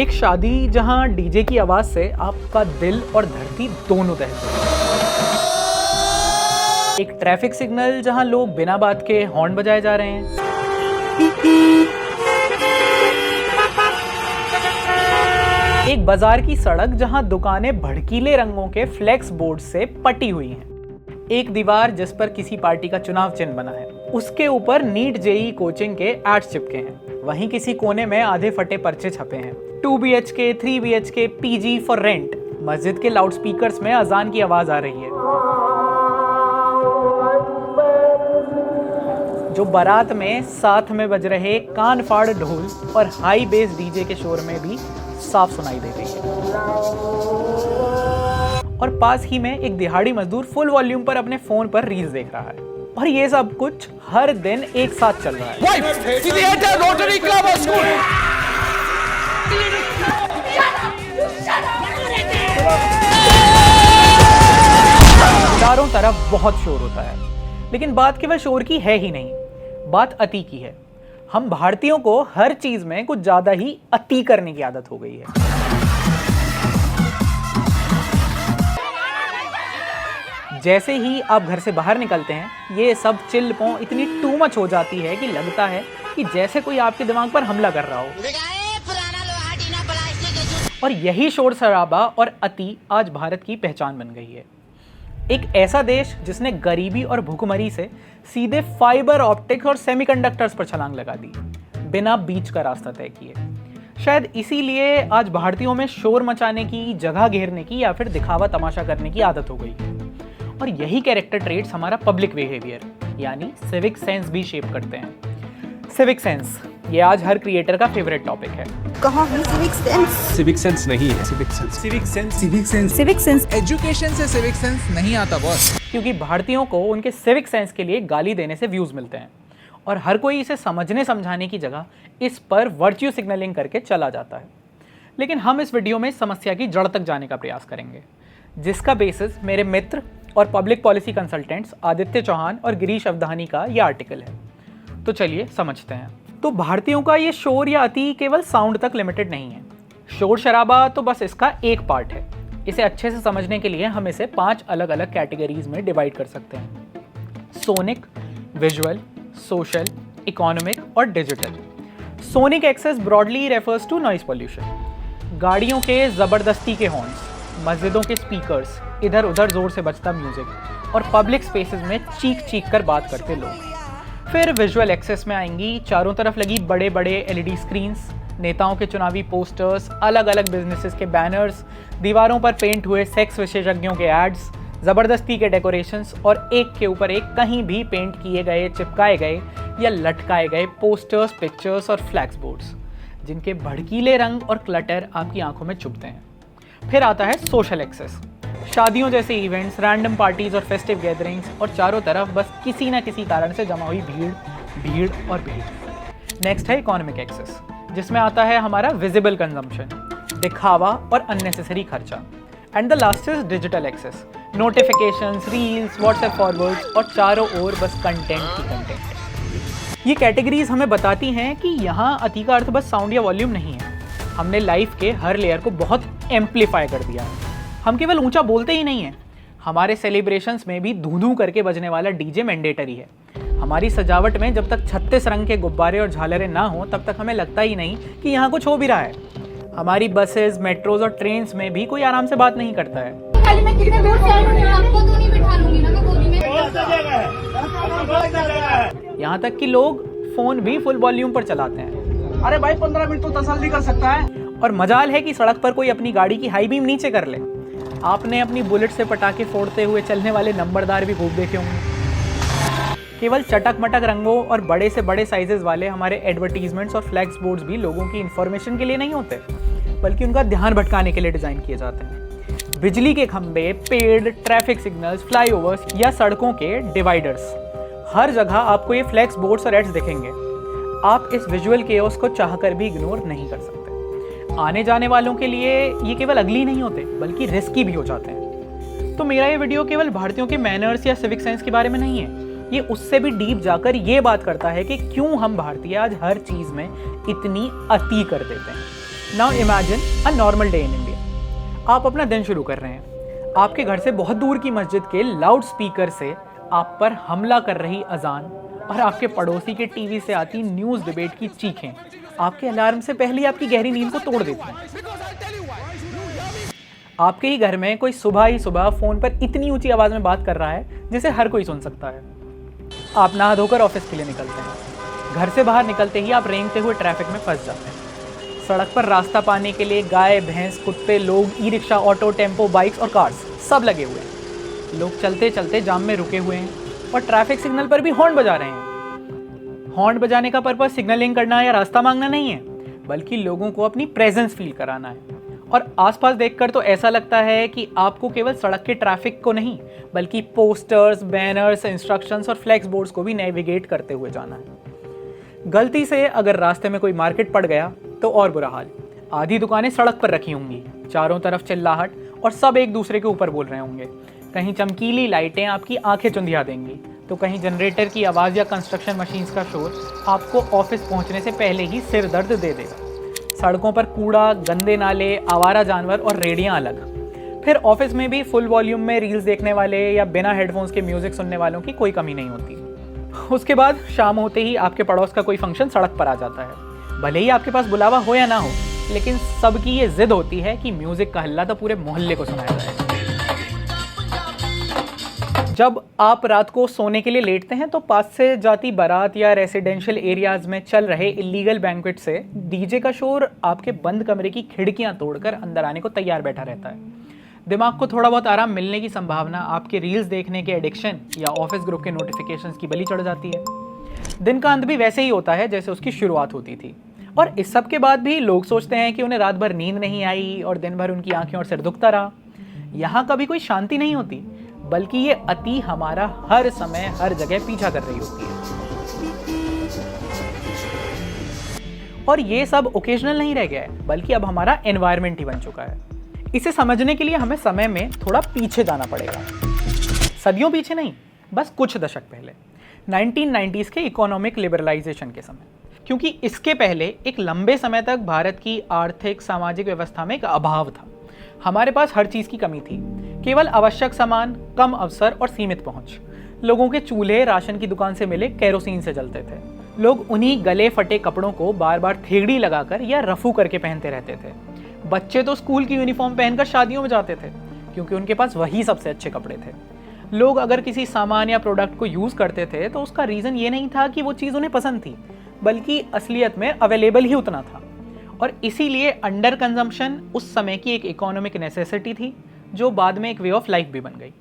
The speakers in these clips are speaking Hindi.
एक शादी जहां डीजे की आवाज से आपका दिल और धरती दोनों दहते हैं। एक ट्रैफिक सिग्नल जहां लोग बिना बात के हॉर्न बजाए जा रहे हैं। एक बाजार की सड़क जहां दुकानें भड़कीले रंगों के फ्लेक्स बोर्ड से पटी हुई हैं। एक दीवार जिस पर किसी पार्टी का चुनाव चिन्ह बना है, उसके ऊपर नीट जेई कोचिंग के एड्स चिपके हैं। वहीं किसी कोने में आधे फटे पर्चे छपे हैं। 2 BHK, 3 BHK, PG for rent. मस्जिद के लाउडस्पीकर्स में अजान की आवाज आ रही है। जो बारात में साथ में बज रहे कान फाड़ ढोल और हाई बेस डीजे के शोर में भी साफ सुनाई दे रही है। और पास ही में एक दिहाड़ी मजदूर फुल वॉल्यूम पर अपने फोन पर रील्स देख रहा है। और ये सब कुछ हर दिन एक साथ चल रहा है। चारों तरफ बहुत शोर होता है, लेकिन बात केवल शोर की है ही नहीं, बात अति की है। हम भारतीयों को हर चीज में कुछ ज्यादा ही अति करने की आदत हो गई है। जैसे ही आप घर से बाहर निकलते हैं, ये सब चिल्पों इतनी टू मच हो जाती है कि लगता है कि जैसे कोई आपके दिमाग पर हमला कर रहा हो। और यही शोर शराबा और अति आज भारत की पहचान बन गई है। एक ऐसा देश जिसने गरीबी और भूखमरी से सीधे फाइबर ऑप्टिक्स और सेमीकंडक्टर्स पर छलांग लगा दी, बिना बीच का रास्ता तय किए। शायद इसीलिए आज भारतीयों में शोर मचाने की, जगह घेरने की या फिर दिखावा तमाशा करने की आदत हो गई। और यही कैरेक्टर ट्रेट्स हमारा पब्लिक बिहेवियर यानी सिविक सेंस भी शेप करते हैं। सिविक सेंस, ये आज हर क्रिएटर का फेवरेट टॉपिक है। कहाँ है सिविक सेंस? सिविक सेंस नहीं है, civic sense, civic sense, civic sense, civic sense. Education से सिविक सेंस नहीं आता बॉस। क्योंकि भारतीयों को उनके सिविक सेंस के लिए गाली देने से व्यूज मिलते हैं और हर कोई इसे समझने समझाने की जगह इस पर वर्च्यू सिग्नलिंग करके चला जाता है। लेकिन हम इस वीडियो में समस्या की जड़ तक जाने का प्रयास करेंगे, जिसका बेसिस मेरे मित्र और public policy consultants Aditya Chauhan और गिरीश अवधानी का यह आर्टिकल है। तो चलिए समझते हैं। तो भारतीयों का ये शोर या अति केवल साउंड तक लिमिटेड नहीं है। शोर शराबा तो बस इसका एक पार्ट है। इसे अच्छे से समझने के लिए हम इसे 5 अलग अलग कैटेगरीज में डिवाइड कर सकते हैं: सोनिक, विजुअल, सोशल, इकोनॉमिक और digital. Sonic excess broadly refers to noise pollution, गाड़ियों के जबरदस्ती के हॉर्न्स, मस्जिदों के स्पीकर्स, इधर उधर जोर से बजता म्यूजिक और पब्लिक स्पेसेस में चीख चीख कर बात करते लोग। फिर विजुअल एक्सेस में आएंगी चारों तरफ लगी बड़े बड़े LED स्क्रीन्स, नेताओं के चुनावी पोस्टर्स, अलग अलग बिजनेसेस के बैनर्स, दीवारों पर पेंट हुए सेक्स विशेषज्ञों के एड्स, ज़बरदस्ती के डेकोरेशंस और एक के ऊपर एक कहीं भी पेंट किए गए, चिपकाए गए या लटकाए गए पोस्टर्स, पिक्चर्स और फ्लैक्स बोर्ड्स, जिनके भड़कीले रंग और क्लटर आपकी आंखों में चुभते हैं। फिर आता है सोशल एक्सेस, शादियों जैसे इवेंट्स, रैंडम पार्टीज और फेस्टिव गैदरिंग्स और चारों तरफ बस किसी न किसी कारण से जमा हुई भीड़, भीड़ और भीड़। नेक्स्ट है इकोनॉमिक एक्सेस, जिसमें आता है हमारा विजिबल कंजम्पशन, दिखावा और अननेसेसरी खर्चा। And the last is digital excess, notifications, reels, WhatsApp forwards और चारों ओर बस कंटेंट ही कंटेंट। ये कैटेगरीज हमें बताती हैं कि यहाँ अति का अर्थ बस साउंड या वॉल्यूम नहीं है। हमने लाइफ के हर लेयर को बहुत एम्पलीफाई कर दिया है। हम केवल ऊंचा बोलते ही नहीं हैं, हमारे सेलिब्रेशंस में भी धू धू करके बजने वाला डीजे मैंडेटरी है। हमारी सजावट में जब तक 36 रंग के गुब्बारे और झालरें ना हो तब तक हमें लगता ही नहीं कि यहाँ कुछ हो भी रहा है। हमारी बसेस, मेट्रोज और ट्रेन्स में भी कोई आराम से बात नहीं करता है। मैं कितने दूर से आई हूं, आपको तो नहीं बिठा लूंगी ना मैं गोदी में। यहाँ तक कि लोग फोन भी फुल वॉल्यूम पर चलाते हैं। अरे भाई 15 मिनट तो तसल्ली कर सकता है। और मजाल है कि सड़क पर कोई अपनी गाड़ी की हाई बीम नीचे कर ले। आपने अपनी बुलेट से पटाखे फोड़ते हुए चलने वाले नंबरदार भी खूब देखे होंगे। केवल चटक मटक रंगों और बड़े से बड़े साइजेस वाले हमारे एडवर्टीजमेंट्स और फ्लैक्स बोर्ड्स भी लोगों की इंफॉर्मेशन के लिए नहीं होते, बल्कि उनका ध्यान भटकाने के लिए डिजाइन किए जाते हैं। बिजली के खंभे, पेड़, ट्रैफिक सिग्नल्स, फ्लाईओवर्स या सड़कों के डिवाइडर्स, हर जगह आपको ये फ्लैक्स बोर्ड्स और एड्स दिखेंगे। आप इस विजुअल केओस को चाहकर भी इग्नोर नहीं कर सकते। आने जाने वालों के लिए ये केवल अगली नहीं होते, बल्कि रिस्की भी हो जाते हैं। तो मेरा ये वीडियो केवल भारतीयों के मैनर्स या सिविक सेंस के बारे में नहीं है, ये उससे भी डीप जाकर ये बात करता है कि क्यों हम भारतीय आज हर चीज में इतनी अति कर देते हैं। Now imagine a normal day in India. आप अपना दिन शुरू कर रहे हैं। आपके घर से बहुत दूर की मस्जिद के लाउड स्पीकर से आप पर हमला कर रही अजान और आपके पड़ोसी के टीवी से आती न्यूज़ डिबेट की चीखें आपके अलार्म से पहले आपकी गहरी नींद को तोड़ देती हैं। आपके ही घर में कोई सुबह ही सुबह फ़ोन पर इतनी ऊंची आवाज़ में बात कर रहा है जिसे हर कोई सुन सकता है। आप नहा धोकर ऑफिस के लिए निकलते हैं। घर से बाहर निकलते ही आप रेंगते हुए ट्रैफिक में फंस जाते हैं। सड़क पर रास्ता पाने के लिए गाय, भैंस, कुत्ते, लोग, e rickshaw, auto, tempo, bikes और कार्स सब लगे हुए हैं। लोग चलते चलते जाम में रुके हुए हैं और ट्रैफिक सिग्नल पर भी हॉर्न बजा रहे हैं। हॉर्न बजाने का पर्पस सिग्नलिंग करना या रास्ता मांगना नहीं है, बल्कि लोगों को अपनी प्रेजेंस फील कराना है। और आसपास देखकर तो ऐसा लगता है कि आपको केवल सड़क के ट्रैफिक को नहीं, बल्कि पोस्टर्स, बैनर्स, इंस्ट्रक्शंस और फ्लैक्स बोर्ड्स को भी नेविगेट करते हुए जाना है। गलती से अगर रास्ते में कोई मार्केट पड़ गया तो और बुरा हाल। आधी दुकानें सड़क पर रखी होंगी, चारों तरफ चिल्लाहट और सब एक दूसरे के ऊपर बोल रहे होंगे। कहीं चमकीली लाइटें आपकी आंखें चुंधिया देंगी, तो कहीं जनरेटर की आवाज़ या कंस्ट्रक्शन मशीन्स का शोर आपको ऑफिस पहुंचने से पहले ही सिर दर्द दे देगा। सड़कों पर कूड़ा, गंदे नाले, आवारा जानवर और रेडियां अलग। फिर ऑफिस में भी फुल वॉल्यूम में रील्स देखने वाले या बिना हेडफोन्स के म्यूजिक सुनने वालों की कोई कमी नहीं होती। उसके बाद शाम होते ही आपके पड़ोस का कोई फंक्शन सड़क पर आ जाता है। भले ही आपके पास बुलावा हो या ना हो, लेकिन सबकी ये जिद होती है कि म्यूजिक का हल्ला तो पूरे मोहल्ले को सुनाया जाए। जब आप रात को सोने के लिए लेटते हैं तो पास से जाती बारात या रेसिडेंशियल एरियाज में चल रहे इलीगल बैंक्वेट से डीजे का शोर आपके बंद कमरे की खिड़कियां तोड़कर अंदर आने को तैयार बैठा रहता है। दिमाग को थोड़ा बहुत आराम मिलने की संभावना आपके रील्स देखने के एडिक्शन या ऑफिस ग्रुप के नोटिफिकेशंस की बलि चढ़ जाती है। दिन का अंत भी वैसे ही होता है जैसे उसकी शुरुआत होती थी। और इस सब के बाद भी लोग सोचते हैं कि उन्हें रात भर नींद नहीं आई और दिन भर उनकी आंखें और सिर दुखता रहा। यहाँ कभी कोई शांति नहीं होती, बल्कि ये अति हमारा हर समय हर जगह पीछा कर रही होती है। और ये सब ओकेजनल नहीं रह गया है, बल्कि अब हमारा एनवायरनमेंट ही बन चुका है। इसे समझने के लिए हमें समय में थोड़ा पीछे जाना पड़ेगा। सदियों पीछे नहीं, बस कुछ दशक पहले, 1990s के इकोनॉमिक लिबरलाइजेशन के समय। क्योंकि इसके पहले एक लंबे समय तक भारत की आर्थिक सामाजिक व्यवस्था में एक अभाव था। हमारे पास हर चीज़ की कमी थी, केवल आवश्यक सामान, कम अवसर और सीमित पहुंच। लोगों के चूल्हे राशन की दुकान से मिले केरोसिन से जलते थे। लोग उन्हीं गले फटे कपड़ों को बार बार थेगड़ी लगाकर या रफू करके पहनते रहते थे। बच्चे तो स्कूल की यूनिफॉर्म पहनकर शादियों में जाते थे, क्योंकि उनके पास वही सबसे अच्छे कपड़े थे। लोग अगर किसी सामान या प्रोडक्ट को यूज़ करते थे तो उसका रीज़न ये नहीं था कि वो चीज़ उन्हें पसंद थी, बल्कि असलियत में अवेलेबल ही उतना था। और इसीलिए अंडर कंजम्पशन उस समय की एक इकोनॉमिक नेसेसिटी थी, जो बाद में एक वे ऑफ लाइफ भी बन गई।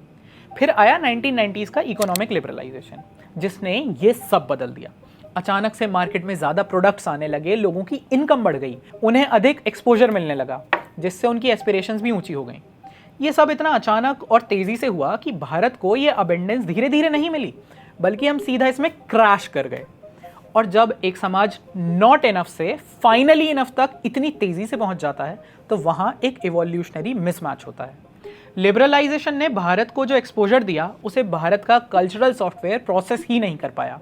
फिर आया 1990s का इकोनॉमिक लिबरलाइजेशन, जिसने ये सब बदल दिया। अचानक से मार्केट में ज़्यादा प्रोडक्ट्स आने लगे, लोगों की इनकम बढ़ गई, उन्हें अधिक एक्सपोजर मिलने लगा, जिससे उनकी एस्पिरेशंस भी ऊंची हो गई। ये सब इतना अचानक और तेज़ी से हुआ कि भारत को ये अबेंडेंस धीरे धीरे नहीं मिली, बल्कि हम सीधा इसमें क्रैश कर गए। और जब एक समाज नॉट इनफ से फाइनली इनफ तक इतनी तेज़ी से पहुंच जाता है, तो वहाँ एक इवोल्यूशनरी मिसमैच होता है। लिबरलाइजेशन ने भारत को जो एक्सपोजर दिया, उसे भारत का कल्चरल सॉफ्टवेयर प्रोसेस ही नहीं कर पाया।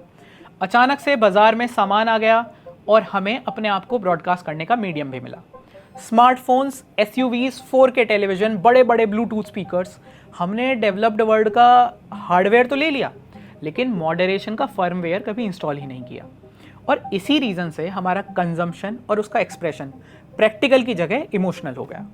अचानक से बाजार में सामान आ गया और हमें अपने आप को ब्रॉडकास्ट करने का मीडियम भी मिला। स्मार्टफोन्स, SUVs, 4K टेलीविज़न, बड़े बड़े ब्लूटूथ स्पीकर्स। हमने डेवलप्ड वर्ल्ड का हार्डवेयर तो ले लिया, लेकिन मॉडरेशन का फर्मवेयर कभी इंस्टॉल ही नहीं किया। और इसी रीज़न से हमारा कंजम्पशन और उसका एक्सप्रेशन प्रैक्टिकल की जगह इमोशनल हो गया।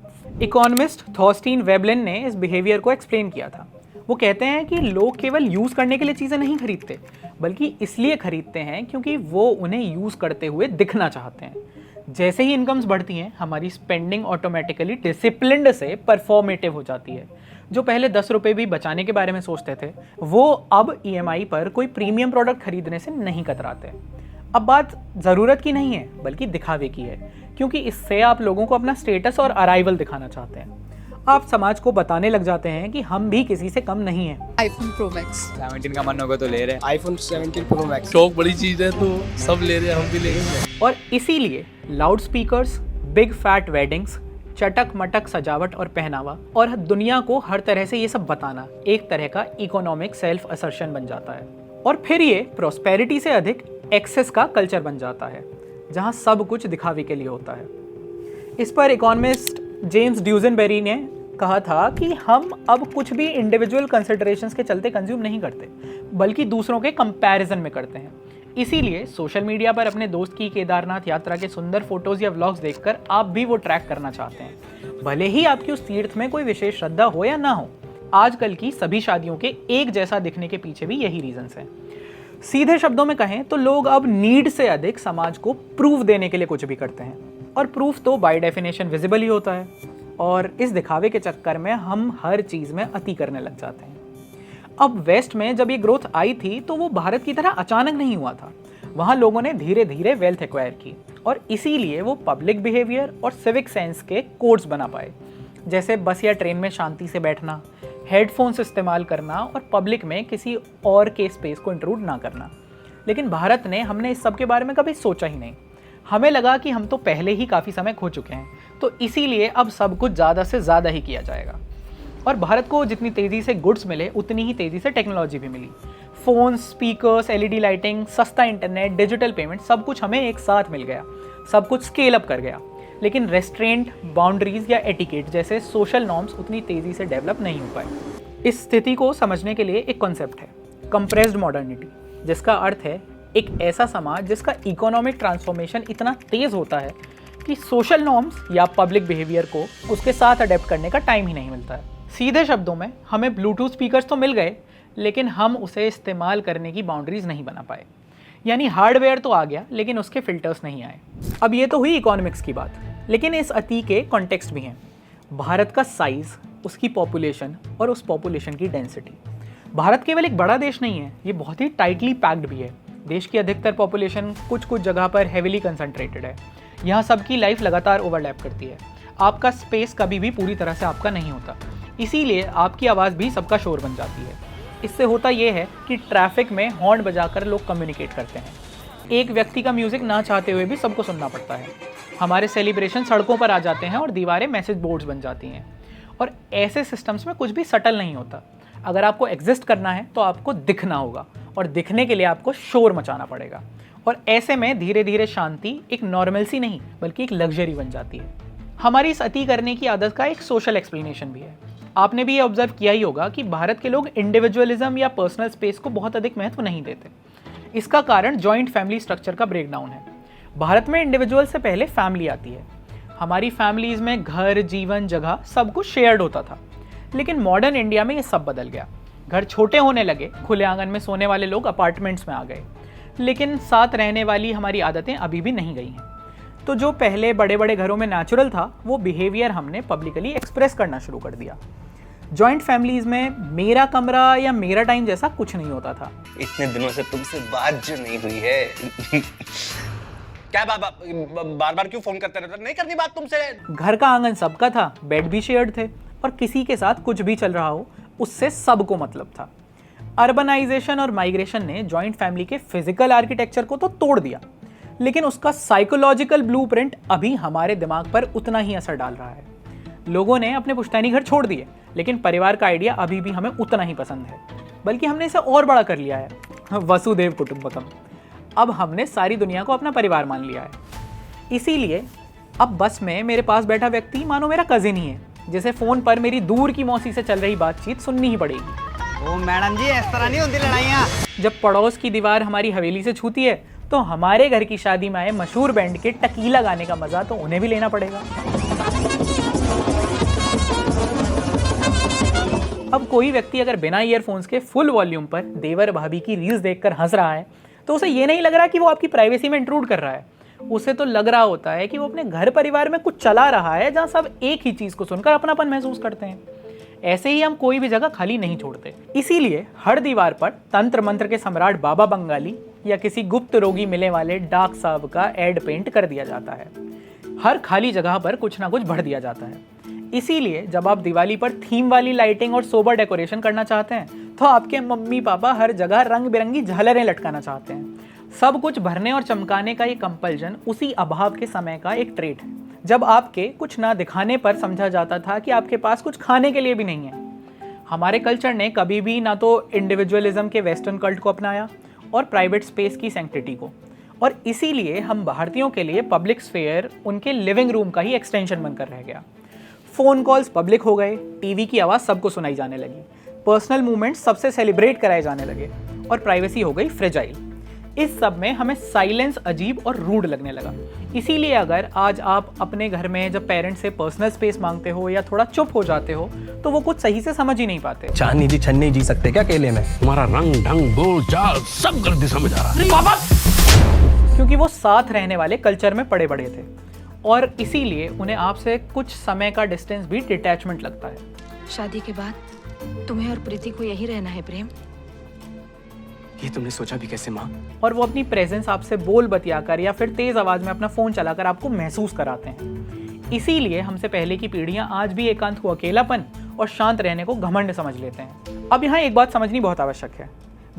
इकोनॉमिस्ट थॉर्स्टीन वेबलिन ने इस बिहेवियर को एक्सप्लेन किया था। वो कहते हैं कि लोग केवल यूज़ करने के लिए चीज़ें नहीं खरीदते, बल्कि इसलिए खरीदते हैं क्योंकि वो उन्हें यूज़ करते हुए दिखना चाहते हैं। जैसे ही इनकम्स बढ़ती हैं, हमारी स्पेंडिंग ऑटोमेटिकली डिसिप्लिन्ड से परफॉर्मेटिव हो जाती है। जो पहले 10 रुपये भी बचाने के बारे में सोचते थे, वो अब EMI पर कोई प्रीमियम प्रोडक्ट खरीदने से नहीं कतराते। अब बात ज़रूरत की नहीं है, बल्कि दिखावे की है, क्योंकि इससे आप लोगों को अपना स्टेटस और अराइवल दिखाना चाहते हैं। आप समाज को बताने लग जाते हैं कि हम भी किसी से कम नहीं हैं। iPhone Pro Max 17 का मन होगा तो ले रहे हैं। iPhone 17 Pro Max शौक बड़ी चीज है तो सब ले रहे हैं, हम भी लेंगे। और इसीलिए loud speakers, big fat weddings, चटक मटक सजावट और पहनावा और दुनिया को हर तरह से ये सब बताना एक तरह का इकोनॉमिक सेल्फ असर्शन बन जाता है। और फिर ये प्रॉस्पेरिटी से अधिक एक्सेस का कल्चर बन जाता है, जहाँ सब कुछ दिखावे के लिए होता है। इस पर इकोनॉमिस्ट जेम्स ड्यूजनबेरी ने कहा था कि हम अब कुछ भी इंडिविजुअल कंसिडरेशंस के चलते कंज्यूम नहीं करते, बल्कि दूसरों के कंपैरिजन में करते हैं। इसीलिए सोशल मीडिया पर अपने दोस्त की केदारनाथ यात्रा के सुंदर फोटोज या व्लॉग्स देखकर आप भी वो ट्रैक करना चाहते हैं, भले ही आपकी उस तीर्थ में कोई विशेष श्रद्धा हो या ना हो। आजकल की सभी शादियों के एक जैसा दिखने के पीछे भी यही रीजंस हैं। सीधे शब्दों में कहें तो लोग अब नीड से अधिक समाज को प्रूफ देने के लिए कुछ भी करते हैं, और प्रूफ तो बाय डेफिनेशन विजिबल ही होता है, और इस दिखावे के चक्कर में हम हर चीज़ में अति करने लग जाते हैं। अब वेस्ट में जब ये ग्रोथ आई थी तो वो भारत की तरह अचानक नहीं हुआ था। वहाँ लोगों ने धीरे धीरे वेल्थ एक्वायर की, और इसीलिए वो पब्लिक बिहेवियर और सिविक सेंस के कोड्स बना पाए, जैसे बस या ट्रेन में शांति से बैठना, हेडफोन्स इस्तेमाल करना और पब्लिक में किसी और के स्पेस को इंट्रूड ना करना। लेकिन भारत ने हमने इस सब के बारे में कभी सोचा ही नहीं। हमें लगा कि हम तो पहले ही काफ़ी समय खो चुके हैं, तो इसीलिए अब सब कुछ ज़्यादा से ज़्यादा ही किया जाएगा। और भारत को जितनी तेज़ी से गुड्स मिले उतनी ही तेज़ी से टेक्नोलॉजी भी मिली। फ़ोन, स्पीकर्स, LED लाइटिंग, सस्ता इंटरनेट, डिजिटल पेमेंट, सब कुछ हमें एक साथ मिल गया, सब कुछ स्केल अप कर गया। लेकिन रेस्ट्रेंट, बाउंड्रीज या एटिकेट जैसे सोशल नॉर्म्स उतनी तेज़ी से डेवलप नहीं हो पाए। इस स्थिति को समझने के लिए एक कॉन्सेप्ट है, कंप्रेस्ड मॉडर्निटी, जिसका अर्थ है एक ऐसा समाज जिसका इकोनॉमिक ट्रांसफॉर्मेशन इतना तेज़ होता है कि सोशल नॉर्म्स या पब्लिक बिहेवियर को उसके साथ अडेप्ट करने का टाइम ही नहीं मिलता है। सीधे शब्दों में हमें ब्लूटूथ स्पीकर्स तो मिल गए, लेकिन हम उसे इस्तेमाल करने की बाउंड्रीज नहीं बना पाए। यानी हार्डवेयर तो आ गया, लेकिन उसके फिल्टर्स नहीं आए। अब ये तो हुई इकोनॉमिक्स की बात, लेकिन इस अति के कॉन्टेक्स्ट भी हैं। भारत का साइज़, उसकी पॉपुलेशन और उस पॉपुलेशन की डेंसिटी। भारत केवल एक बड़ा देश नहीं है, ये बहुत ही टाइटली पैक्ड भी है। देश की अधिकतर पॉपुलेशन कुछ कुछ जगह पर हेविली कंसंट्रेटेड है। यहाँ सबकी लाइफ लगातार ओवरलैप करती है। आपका स्पेस कभी भी पूरी तरह से आपका नहीं होता, इसीलिए आपकी आवाज़ भी सबका शोर बन जाती है। इससे होता यह है कि ट्रैफिक में हॉर्न बजाकर लोग कम्युनिकेट करते हैं। एक व्यक्ति का म्यूज़िक ना चाहते हुए भी सबको सुनना पड़ता है। हमारे सेलिब्रेशन सड़कों पर आ जाते हैं और दीवारें मैसेज बोर्ड्स बन जाती हैं। और ऐसे सिस्टम्स में कुछ भी सटल नहीं होता। अगर आपको एग्जिस्ट करना है तो आपको दिखना होगा, और दिखने के लिए आपको शोर मचाना पड़ेगा। और ऐसे में धीरे धीरे शांति एक नॉर्मलसी नहीं बल्कि एक लग्जरी बन जाती है। हमारी इस अति करने की आदत का एक सोशल एक्सप्लेनेशन भी है। आपने भी ये ऑब्जर्व किया ही होगा कि भारत के लोग इंडिविजुअलिज्म या पर्सनल स्पेस को बहुत अधिक महत्व नहीं देते। इसका कारण जॉइंट फैमिली स्ट्रक्चर का ब्रेकडाउन है। भारत में इंडिविजुअल से पहले फैमिली आती है। हमारी फैमिलीज में घर, जीवन, जगह सब कुछ शेयर्ड होता था। लेकिन मॉडर्न इंडिया में ये सब बदल गया। घर छोटे होने लगे, खुले आंगन में सोने वाले लोग अपार्टमेंट्स में आ गए, लेकिन साथ रहने वाली हमारी आदतें अभी भी नहीं गई हैं। तो जो पहले बड़े बड़े घरों में नेचुरल था, वो बिहेवियर हमने पब्लिकली एक्सप्रेस करना शुरू कर दिया। जॉइंट फैमिलीज में मेरा कमरा या मेरा टाइम जैसा कुछ नहीं होता था। इतने दिनों से तुमसे बात जो नहीं हुई है क्या बार बार क्यों फोन करते रहते? नहीं करनी बात तुमसे। घर का आंगन सबका था, बेड भी शेयर्ड थे, और किसी के साथ कुछ भी चल रहा हो उससे सबको मतलब था। अर्बनाइजेशन और माइग्रेशन ने जॉइंट फैमिली के फिजिकल आर्किटेक्चर को तो तोड़ दिया, लेकिन उसका साइकोलॉजिकल ब्लूप्रिंट अभी हमारे दिमाग पर उतना ही असर डाल रहा है। लोगों ने अपने पुश्तैनी घर छोड़ दिए, लेकिन परिवार का आइडिया अभी भी हमें उतना ही पसंद है, बल्कि हमने इसे और बड़ा कर लिया है। वसुदेव कुटुंबकम। अब हमने सारी दुनिया को अपना परिवार मान लिया है। इसीलिए अब बस में मेरे पास बैठा व्यक्ति मानो मेरा कजिन ही है, जिसे फ़ोन पर मेरी दूर की मौसी से चल रही बातचीत सुननी ही पड़ेगी। ओ मैडम जी, इस तरह नहीं होती लड़ाइयाँ। जब पड़ोस की दीवार हमारी हवेली से छूती है, तो हमारे घर की शादी में आए मशहूर बैंड के टकीला गाने का मज़ा तो उन्हें भी लेना पड़ेगा। अब कोई व्यक्ति अगर बिना ईयरफोन्स के फुल वॉल्यूम पर देवर भाभी की रील्स देखकर हंस रहा है, तो उसे ये नहीं लग रहा कि वो आपकी प्राइवेसी में इंट्रूड कर रहा है। उसे तो लग रहा होता है कि वो अपने घर परिवार में कुछ चला रहा है जहाँ सब एक ही चीज़ को सुनकर अपनापन महसूस करते हैं। ऐसे ही हम कोई भी जगह खाली नहीं छोड़ते। इसीलिए हर दीवार पर तंत्र मंत्र के सम्राट बाबा बंगाली या किसी गुप्त रोगी मिलने वाले डाक साहब का एड पेंट कर दिया जाता है। हर खाली जगह पर कुछ ना कुछ भर दिया जाता है। इसीलिए जब आप दिवाली पर थीम वाली लाइटिंग और सोबर डेकोरेशन करना चाहते हैं, तो आपके मम्मी पापा हर जगह रंग बिरंगी झालरें लटकाना चाहते हैं। सब कुछ भरने और चमकाने का ये कंपल्जन उसी अभाव के समय का एक ट्रेट है, जब आपके कुछ ना दिखाने पर समझा जाता था कि आपके पास कुछ खाने के लिए भी नहीं है। हमारे कल्चर ने कभी भी ना तो इंडिविजुअलिज्म के वेस्टर्न कल्ट को अपनाया और प्राइवेट स्पेस की सैंक्टिटी को, और इसीलिए हम भारतीयों के लिए पब्लिक स्फेयर उनके लिविंग रूम का ही एक्सटेंशन बनकर रह गया। फ़ोन कॉल्स पब्लिक हो गए, टीवी की आवाज़ सबको सुनाई जाने लगी, पर्सनल मूवमेंट्स सबसे सेलिब्रेट कराए जाने लगे और प्राइवेसी हो गई फ्रेजाइल। इस सब में हमें साइलेंस अजीब और रूड लगने लगा। इसीलिए अगर आज आप अपने घर में जब पेरेंट्स से पर्सनल स्पेस मांगते हो या थोड़ा चुप हो जाते हो तो वो कुछ सही से समझ ही नहीं पाते। चांदनी जी छन्नी जी सकते क्या अकेले में? तुम्हारा रंग ढंग बोल चाल सब गलती समझ आ रहा है। क्योंकि वो साथ रहने वाले कल्चर में पड़े बड़े थे और इसीलिए उन्हें आपसे कुछ समय का डिस्टेंस भी डिटैचमेंट लगता है। शादी के बाद तुम्हें और प्रीति को यही रहना है प्रेम? ये तुमने सोचा भी कैसे माँ? और वो अपनी प्रेजेंस आपसे बोल बतियाकर या फिर तेज आवाज में अपना फोन चलाकर आपको महसूस कराते हैं। इसीलिए हमसे पहले की पीढ़ियां आज भी एकांत को अकेलापन और शांत रहने को घमंड समझ लेते हैं। अब यहाँ एक बात समझनी बहुत आवश्यक है।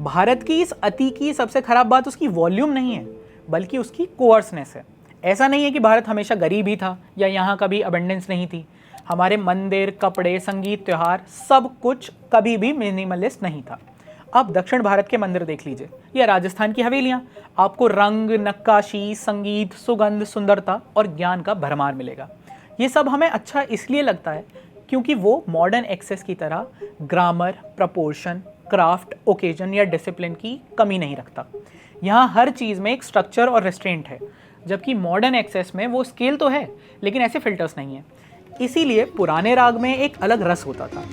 भारत की इस अति की सबसे खराब बात उसकी वॉल्यूम नहीं है, बल्कि उसकी कोअर्सनेस है। ऐसा नहीं है कि भारत हमेशा गरीब ही था या यहाँ कभी अबंडेंस नहीं थी। हमारे मंदिर, कपड़े, संगीत, त्योहार सब कुछ कभी भी मिनिमलिस्ट नहीं था। आप दक्षिण भारत के मंदिर देख लीजिए या राजस्थान की हवेलियाँ, आपको रंग, नक्काशी, संगीत, सुगंध, सुंदरता और ज्ञान का भरमार मिलेगा। ये सब हमें अच्छा इसलिए लगता है क्योंकि वो मॉडर्न एक्सेस की तरह ग्रामर, प्रपोर्शन, क्राफ्ट, ओकेजन या डिसिप्लिन की कमी नहीं रखता। यहाँ हर चीज़ में एक स्ट्रक्चर और रेस्ट्रेंट है, जबकि मॉडर्न एक्सेस में वो स्केल तो है लेकिन ऐसे फिल्टर्स नहीं है। इसीलिए पुराने राग में एक अलग रस होता था,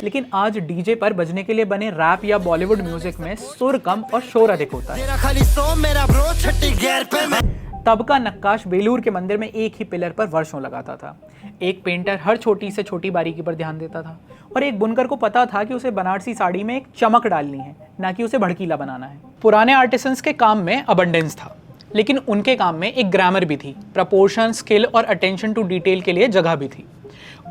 लेकिन आज डीजे पर बजने के लिए बने रैप या बॉलीवुड म्यूजिक में सुर कम और शोर अधिक होता है। तब का नक्काश बेलूर के मंदिर में एक ही पिलर पर वर्षों लगाता था। एक पेंटर हर छोटी से छोटी बारीकी पर ध्यान देता था और एक बुनकर को पता था कि उसे बनारसी साड़ी में एक चमक डालनी है, ना कि उसे भड़कीला बनाना है। पुराने आर्टिसंस के काम में अबंडेंस था, लेकिन उनके काम में एक ग्रामर भी थी, प्रपोर्शन, स्किल और अटेंशन टू डिटेल के लिए जगह भी थी।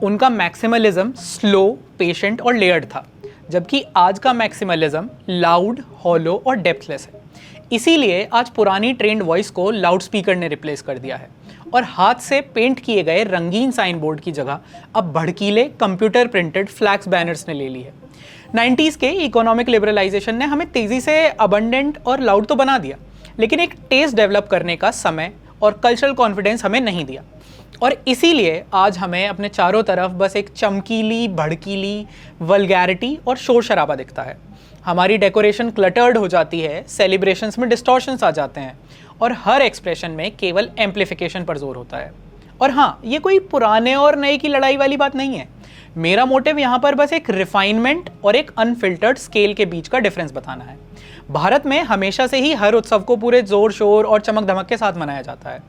उनका मैक्सिमलिज्म स्लो, पेशेंट और लेयर्ड था, जबकि आज का मैक्सिमलिज्म लाउड, हॉलो और डेप्थलेस है। इसीलिए आज पुरानी ट्रेंड वॉइस को लाउड स्पीकर ने रिप्लेस कर दिया है और हाथ से पेंट किए गए रंगीन साइन बोर्ड की जगह अब भड़कीले कंप्यूटर प्रिंटेड फ्लैक्स बैनर्स ने ले ली है। 90s के इकोनॉमिक लिबरलाइजेशन ने हमें तेज़ी से अबंडेंट और लाउड तो बना दिया, लेकिन एक टेस्ट डेवलप करने का समय और कल्चरल कॉन्फिडेंस हमें नहीं दिया। और इसीलिए आज हमें अपने चारों तरफ बस एक चमकीली, भड़कीली वल्गैरिटी और शोर शराबा दिखता है। हमारी डेकोरेशन क्लटर्ड हो जाती है, सेलिब्रेशंस में डिस्टॉर्शंस आ जाते हैं और हर एक्सप्रेशन में केवल एम्प्लीफिकेशन पर जोर होता है। और हाँ, ये कोई पुराने और नए की लड़ाई वाली बात नहीं है। मेरा मोटिव यहाँ पर बस एक रिफाइनमेंट और एक अनफिल्टर्ड स्केल के बीच का डिफरेंस बताना है। भारत में हमेशा से ही हर उत्सव को पूरे जोर शोर और चमक धमक के साथ मनाया जाता है।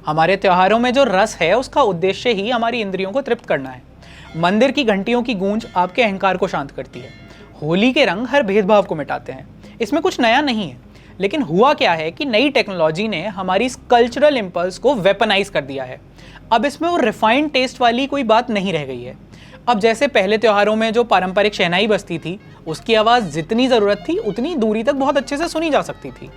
हमारे त्योहारों में जो रस है उसका उद्देश्य ही हमारी इंद्रियों को तृप्त करना है। मंदिर की घंटियों की गूंज आपके अहंकार को शांत करती है। होली के रंग हर भेदभाव को मिटाते हैं, इसमें कुछ नया नहीं है। लेकिन हुआ क्या है कि नई टेक्नोलॉजी ने हमारी इस कल्चरल इम्पल्स को वेपनाइज कर दिया है। अब इसमें वो रिफाइंड टेस्ट वाली कोई बात नहीं रह गई है। अब जैसे पहले त्योहारों में जो पारंपरिक शहनाई बजती थी, उसकी आवाज़ जितनी ज़रूरत थी उतनी दूरी तक बहुत अच्छे से सुनी जा सकती थी।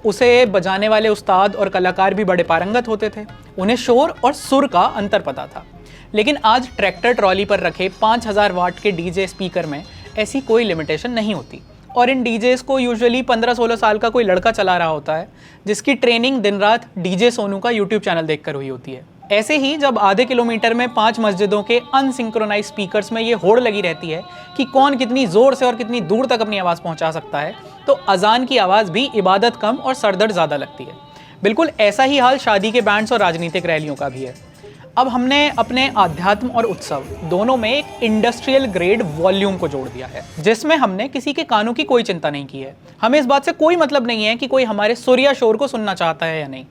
उसे बजाने वाले उस्ताद और कलाकार भी बड़े पारंगत होते थे, उन्हें शोर और सुर का अंतर पता था। लेकिन आज ट्रैक्टर ट्रॉली पर रखे 5000 वाट के डीजे स्पीकर में ऐसी कोई लिमिटेशन नहीं होती और इन डीजेस को यूजुअली 15-16 साल का कोई लड़का चला रहा होता है, जिसकी ट्रेनिंग दिन रात डीजे सोनू का यूट्यूब चैनल देखकर हुई होती है। ऐसे ही जब आधे किलोमीटर में 5 मस्जिदों के अनसिंक्रोनाइज स्पीकर्स में ये होड़ लगी रहती है कि कौन कितनी ज़ोर से और कितनी दूर तक अपनी आवाज़ पहुंचा सकता है, तो अजान की आवाज़ भी इबादत कम और सरदर्द ज़्यादा लगती है। बिल्कुल ऐसा ही हाल शादी के बैंड्स और राजनीतिक रैलियों का भी है। अब हमने अपने आध्यात्म और उत्सव दोनों में एक इंडस्ट्रियल ग्रेड वॉल्यूम को जोड़ दिया है, जिसमें हमने किसी के कानों की कोई चिंता नहीं की है। हमें इस बात से कोई मतलब नहीं है कि कोई हमारे सुर या शोर को सुनना चाहता है या नहीं,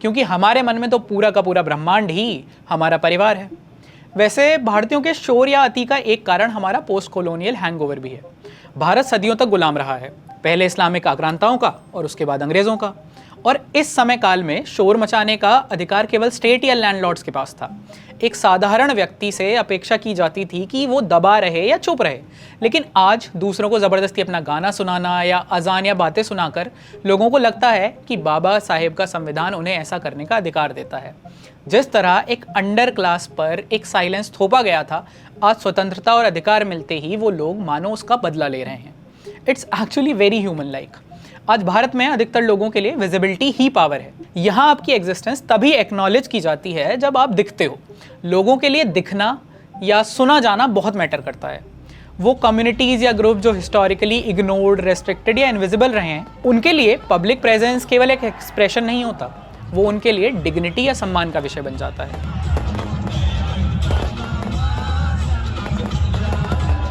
क्योंकि हमारे मन में तो पूरा का पूरा ब्रह्मांड ही हमारा परिवार है। वैसे भारतीयों के शोर या अति का एक कारण हमारा पोस्ट कॉलोनियल हैंगओवर भी है। भारत सदियों तक गुलाम रहा है, पहले इस्लामिक आक्रांताओं का और उसके बाद अंग्रेज़ों का। और इस समय काल में शोर मचाने का अधिकार केवल स्टेट या लैंडलॉर्ड्स के पास था। एक साधारण व्यक्ति से अपेक्षा की जाती थी कि वो दबा रहे या चुप रहे, लेकिन आज दूसरों को ज़बरदस्ती अपना गाना सुनाना या अजान या बातें सुनाकर लोगों को लगता है कि बाबा साहेब का संविधान उन्हें ऐसा करने का अधिकार देता है। जिस तरह एक अंडर क्लास पर एक साइलेंस थोपा गया था, आज स्वतंत्रता और अधिकार मिलते ही वो लोग मानो उसका बदला ले रहे हैं। It's actually very human like. आज भारत में अधिकतर लोगों के लिए विजिबिलिटी ही पावर है। यहाँ आपकी एग्जिस्टेंस तभी एक्नॉलेज की जाती है जब आप दिखते हो। लोगों के लिए दिखना या सुना जाना बहुत मैटर करता है। वो कम्युनिटीज़ या ग्रुप जो हिस्टोरिकली इग्नोर्ड, रेस्ट्रिक्टेड या इनविजिबल रहे हैं, उनके लिए पब्लिक प्रेजेंस केवल एक एक्सप्रेशन नहीं होता, वो उनके लिए डिग्निटी या सम्मान का विषय बन जाता है।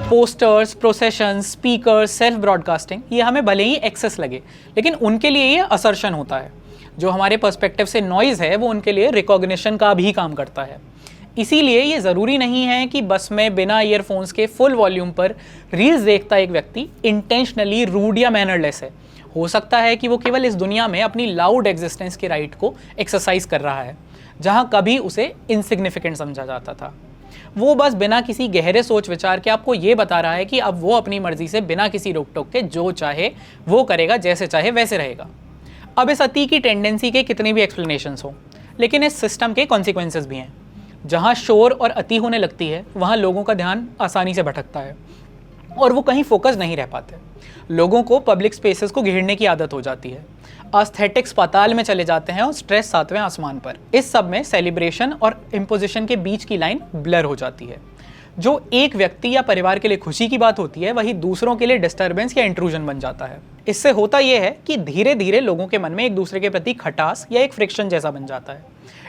Posters, processions, speakers, self broadcasting, ये हमें भले ही एक्सेस लगे, लेकिन उनके लिए ये असर्शन होता है। जो हमारे पर्सपेक्टिव से नॉइज़ है, वो उनके लिए रिकॉग्निशन का भी काम करता है। इसीलिए ये ज़रूरी नहीं है कि बस में बिना ईयरफोन्स के फुल वॉल्यूम पर रील्स देखता एक व्यक्ति इंटेंशनली रूड या मैनरलेस है। हो सकता है कि वो केवल इस दुनिया में अपनी लाउड एग्जिस्टेंस के राइट को एक्सरसाइज कर रहा है, जहाँ कभी उसे इनसिग्निफिकेंट समझा जाता था। वो बस बिना किसी गहरे सोच विचार के आपको ये बता रहा है कि अब वो अपनी मर्जी से बिना किसी रोक टोक के जो चाहे वो करेगा, जैसे चाहे वैसे रहेगा। अब इस अति की टेंडेंसी के कितने भी एक्सप्लेनेशंस हो, लेकिन इस सिस्टम के कॉन्सिक्वेंसेस भी हैं। जहाँ शोर और अति होने लगती है, वहाँ लोगों का ध्यान आसानी से भटकता है और वो कहीं फोकस नहीं रह पाते। लोगों को पब्लिक स्पेसेस को घेरने की आदत हो जाती है। एस्थेटिक्स पाताल में चले जाते हैं और स्ट्रेस 7वें आसमान पर। इस सब में सेलिब्रेशन और इम्पोजिशन के बीच की लाइन ब्लर हो जाती है। जो एक व्यक्ति या परिवार के लिए खुशी की बात होती है, वही दूसरों के लिए डिस्टर्बेंस या इंट्रूजन बन जाता है। इससे होता यह है कि धीरे धीरे लोगों के मन में एक दूसरे के प्रति खटास या एक फ्रिक्शन जैसा बन जाता है।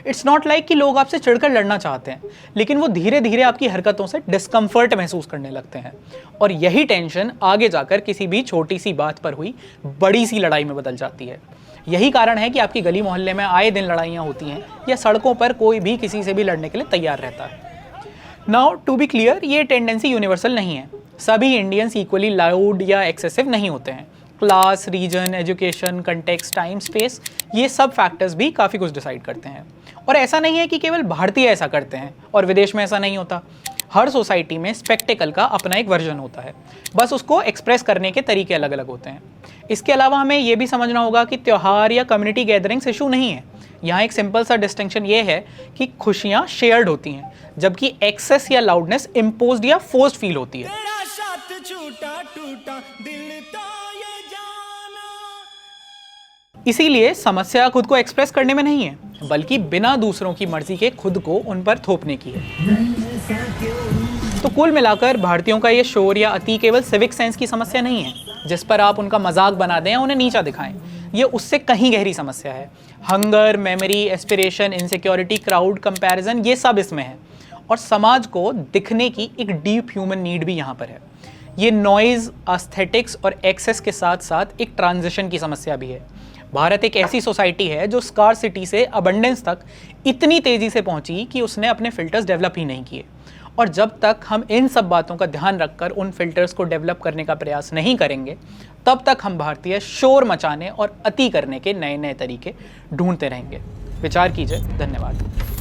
इट्स नॉट लाइक कि लोग आपसे चिढ़कर लड़ना चाहते हैं, लेकिन वो धीरे धीरे आपकी हरकतों से डिस्कम्फर्ट महसूस करने लगते हैं। और यही टेंशन आगे जाकर किसी भी छोटी सी बात पर हुई बड़ी सी लड़ाई में बदल जाती है। यही कारण है कि आपकी गली मोहल्ले में आए दिन लड़ाइयाँ होती हैं या सड़कों पर कोई भी किसी से भी लड़ने के लिए तैयार रहता है। नाउ टू बी क्लियर, ये टेंडेंसी यूनिवर्सल नहीं है। सभी इंडियंस इक्वली लाउड या एक्सेसिव नहीं होते हैं। Class, region, education, context, time, space, ये सब फैक्टर्स भी काफ़ी कुछ डिसाइड करते हैं। और ऐसा नहीं है कि केवल भारतीय ऐसा करते हैं और विदेश में ऐसा नहीं होता। हर सोसाइटी में स्पेक्टिकल का अपना एक वर्जन होता है, बस उसको एक्सप्रेस करने के तरीके अलग अलग होते हैं। इसके अलावा हमें ये भी समझना होगा कि त्यौहार या कम्युनिटी गैदरिंग्स इशू नहीं है। यहाँ एक सिंपल सा डिस्टिंक्शन ये है कि खुशियाँ शेयर्ड होती हैं, जबकि एक्सेस या लाउडनेस इम्पोज्ड या फोर्स्ड फील होती है। इसीलिए समस्या खुद को एक्सप्रेस करने में नहीं है, बल्कि बिना दूसरों की मर्जी के खुद को उन पर थोपने की है। तो कुल मिलाकर भारतीयों का ये शोर या अति केवल सिविक सेंस की समस्या नहीं है, जिस पर आप उनका मजाक बना दें या उन्हें नीचा दिखाएं। ये उससे कहीं गहरी समस्या है। Hunger, memory, aspiration, insecurity, crowd comparison, ये सब इसमें है। और समाज को दिखने की एक डीप ह्यूमन नीड भी यहाँ पर है। ये नॉइज़, एस्थेटिक्स और एक्सेस के साथ साथ एक ट्रांजिशन की समस्या भी है। भारत एक ऐसी सोसाइटी है जो स्कार्सिटी से अबंडेंस तक इतनी तेज़ी से पहुंची कि उसने अपने फिल्टर्स डेवलप ही नहीं किए। और जब तक हम इन सब बातों का ध्यान रखकर उन फिल्टर्स को डेवलप करने का प्रयास नहीं करेंगे, तब तक हम भारतीय शोर मचाने और अति करने के नए नए तरीके ढूंढते रहेंगे। विचार कीजिए। धन्यवाद।